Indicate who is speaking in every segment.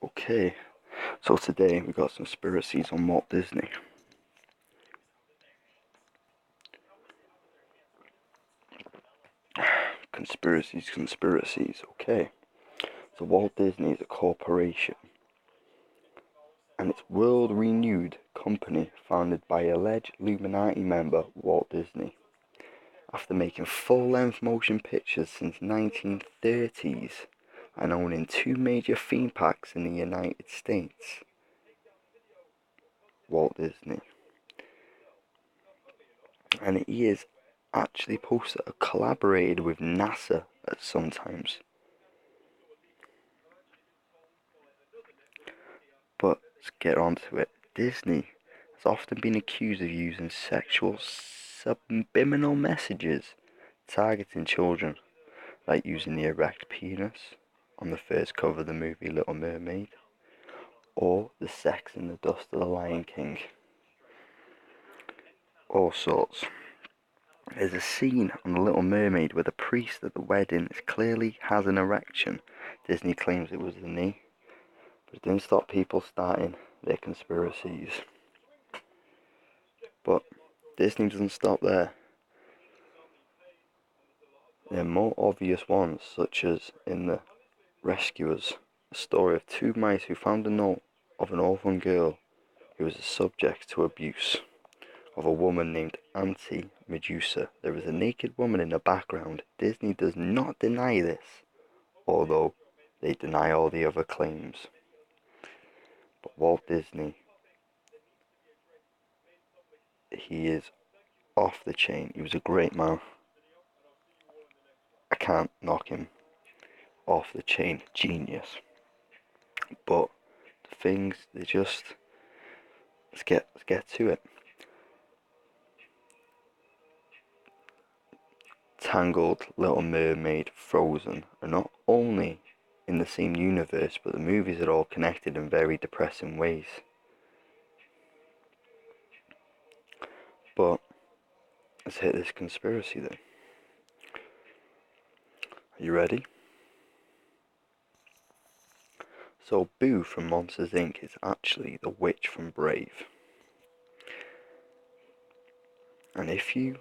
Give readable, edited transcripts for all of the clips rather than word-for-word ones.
Speaker 1: Okay, so today we got conspiracies on Walt Disney. Conspiracies. Okay, so Walt Disney is a corporation, and it's world-renowned company founded by alleged Illuminati member Walt Disney. After making full-length motion pictures since 1930s and owning two major theme parks in the United States, Walt Disney, and he is actually supposed to have collaborated with NASA at some times. But let's get on to it. Disney has often been accused of using sexual subliminal messages targeting children, like using the erect penis on the first cover of the movie Little Mermaid, or the sex and the dust of the Lion King. All sorts. There's a scene on The Little Mermaid where the priest at the wedding clearly has an erection. Disney claims it was the knee, but it didn't stop people starting their conspiracies. But Disney doesn't stop there. There are more obvious ones, such as in The Rescuers, a story of two mice who found a note of an orphan girl who was subject to abuse, of a woman named Auntie Medusa. There is a naked woman in the background. Disney does not deny this, although they deny all the other claims. But Walt Disney, he is off the chain. He was a great man. I can't knock him. Off the chain genius. But the things, they just, let's get to it. Tangled, Little Mermaid, Frozen are not only in the same universe, but the movies are all connected in very depressing ways. But let's hit this conspiracy then. Are you ready? So Boo from Monsters Inc. is actually the witch from Brave. And if you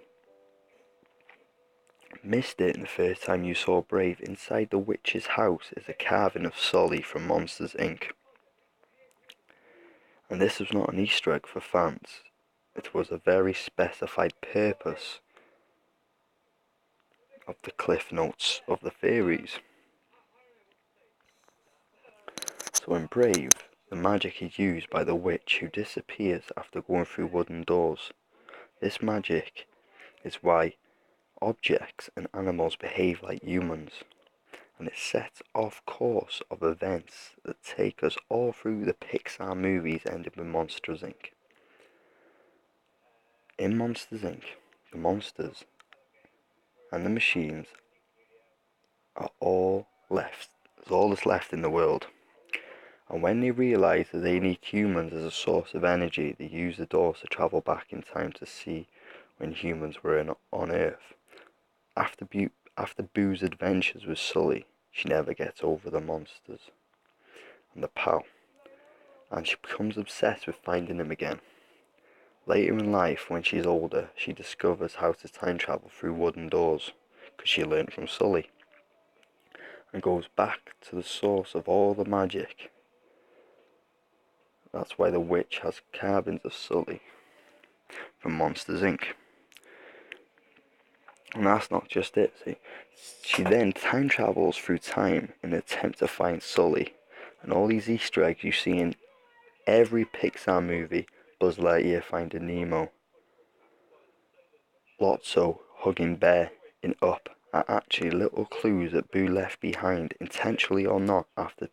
Speaker 1: missed it the first time you saw Brave, inside the witch's house is a carving of Sully from Monsters Inc. And this was not an Easter egg for fans. It was a very specified purpose of the cliff notes of the theories. So in Brave, the magic is used by the witch who disappears after going through wooden doors. This magic is why objects and animals behave like humans, and it sets off course of events that take us all through the Pixar movies ending with Monsters Inc. In Monsters Inc., the monsters and the machines are all left. It's all that's left in the world. And when they realise that they need humans as a source of energy, they use the doors to travel back in time to see when humans were on Earth. After Boo's adventures with Sully, she never gets over the monsters and the pal, and she becomes obsessed with finding him again. Later in life, when she's older, she discovers how to time travel through wooden doors, because she learned from Sully, and goes back to the source of all the magic. That's why the witch has carvings of Sully from Monsters Inc. And that's not just it, see. She then time travels through time in an attempt to find Sully. And all these Easter eggs you see in every Pixar movie, Buzz Lightyear Finding Nemo, Lotso hugging Bear in Up, are actually little clues that Boo left behind, intentionally or not, after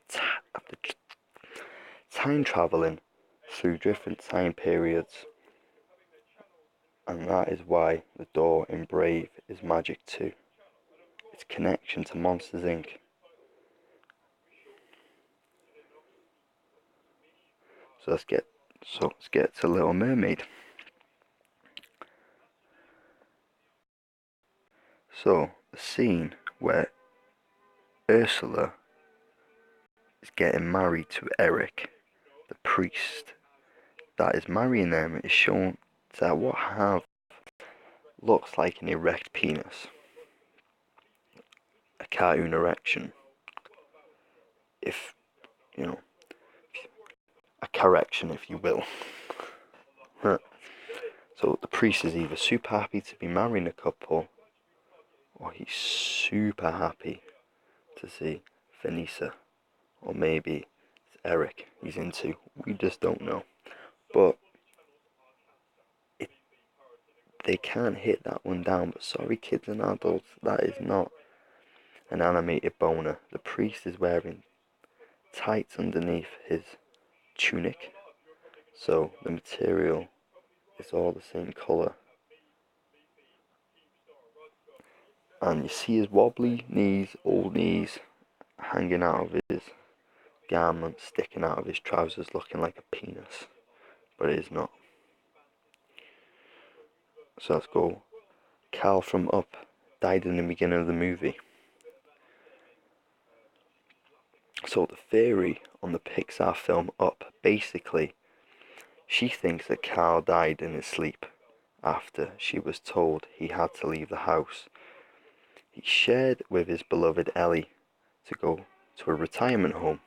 Speaker 1: time traveling through different time periods. And that is why the door in Brave is magic too. Its connection to Monsters Inc. So let's get to Little Mermaid. So the scene where Ursula is getting married to Eric, the priest that is marrying them, is shown that what have looks like an erect penis, a cartoon erection, if you know, a correction, if you will. So the priest is either super happy to be marrying a couple, or he's super happy to see Vanessa, or maybe it's Eric he's into. We just don't know. But they can't hit that one down. But sorry, kids and adults, that is not an animated boner. The priest is wearing tights underneath his tunic, so the material is all the same colour. And you see his wobbly knees, old knees, hanging out of his garment, sticking out of his trousers, looking like a penis, but it is not. So let's go. Cal from Up died in the beginning of the movie. So the theory on the Pixar film Up, basically, she thinks that Cal died in his sleep after she was told he had to leave the house he shared with his beloved Ellie to go to a retirement home.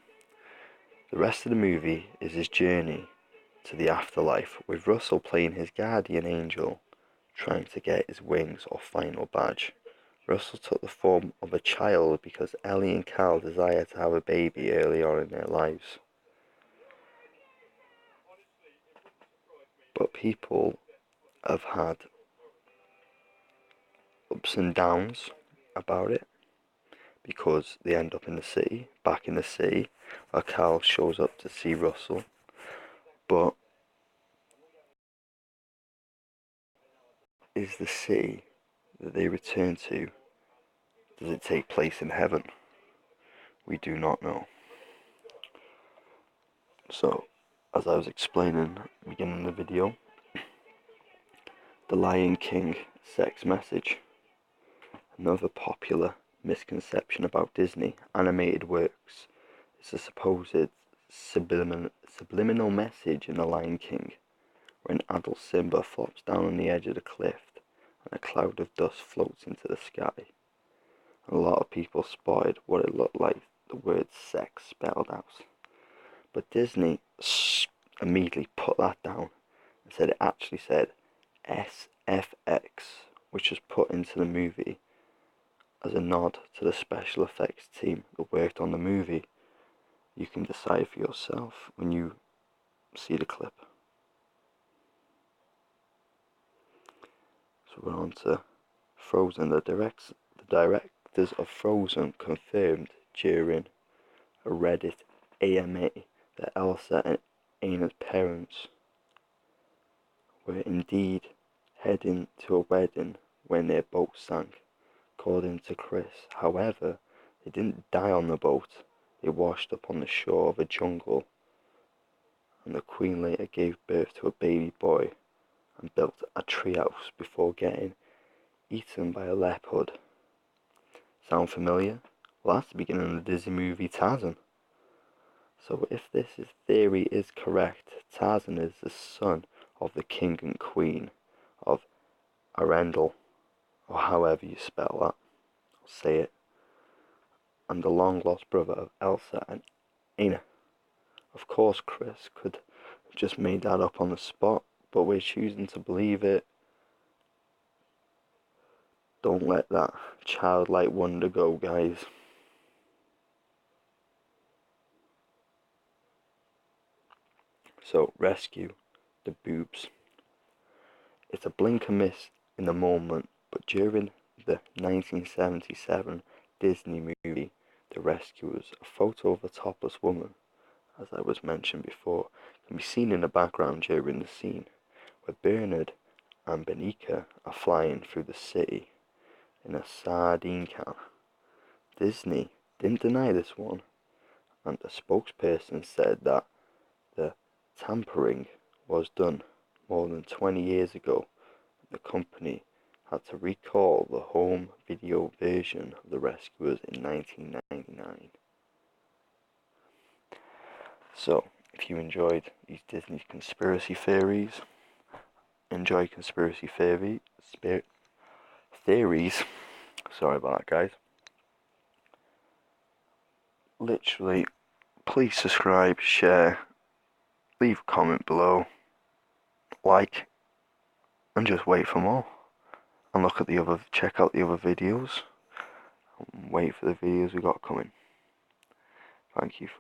Speaker 1: The rest of the movie is his journey to the afterlife, with Russell playing his guardian angel, trying to get his wings or final badge. Russell took the form of a child because Ellie and Cal desired to have a baby early on in their lives. But people have had ups and downs about it, because they end up in the city, back in the city, where Cal shows up to see Russell. But is the city that they return to, does it take place in heaven? We do not know. So, as I was explaining at the beginning of the video, The Lion King sex message. Another popular misconception about Disney animated works is the supposed subliminal message in The Lion King, where an adult Simba flops down on the edge of the cliff and a cloud of dust floats into the sky. And a lot of people spotted what it looked like the word sex spelled out. But Disney immediately put that down and said it actually said SFX, which was put into the movie as a nod to the special effects team that worked on the movie. You can decide for yourself when you see the clip. So we're on to Frozen. The directors of Frozen confirmed during a Reddit AMA that Elsa and Anna's parents were indeed heading to a wedding when their boat sank, according to Chris. However, they didn't die on the boat, they washed up on the shore of a jungle, and the queen later gave birth to a baby boy and built a treehouse before getting eaten by a leopard. Sound familiar? Well, that's the beginning of the Disney movie Tarzan. So if this theory is correct, Tarzan is the son of the king and queen of Arendelle, or however you spell that, or say it, and the long-lost brother of Elsa and Anna. Of course, Chris could have just made that up on the spot, but we're choosing to believe it. Don't let that childlike wonder go, guys. So, rescue the boobs. It's a blink and miss in the moment, but during the 1977 Disney movie The Rescuers, a photo of a topless woman, as I was mentioned before, can be seen in the background during the scene where Bernard and Benica are flying through the city in a sardine can. Disney didn't deny this one, and a spokesperson said that the tampering was done more than 20 years ago. The company had to recall the home video version of The Rescuers in 1999. So, if you enjoyed these Disney conspiracy theories, enjoy conspiracy theories. Sorry about that, guys. Literally, please subscribe, share, leave a comment below, like, and just wait for more. And check out the other videos. Wait for the videos we got coming. Thank you for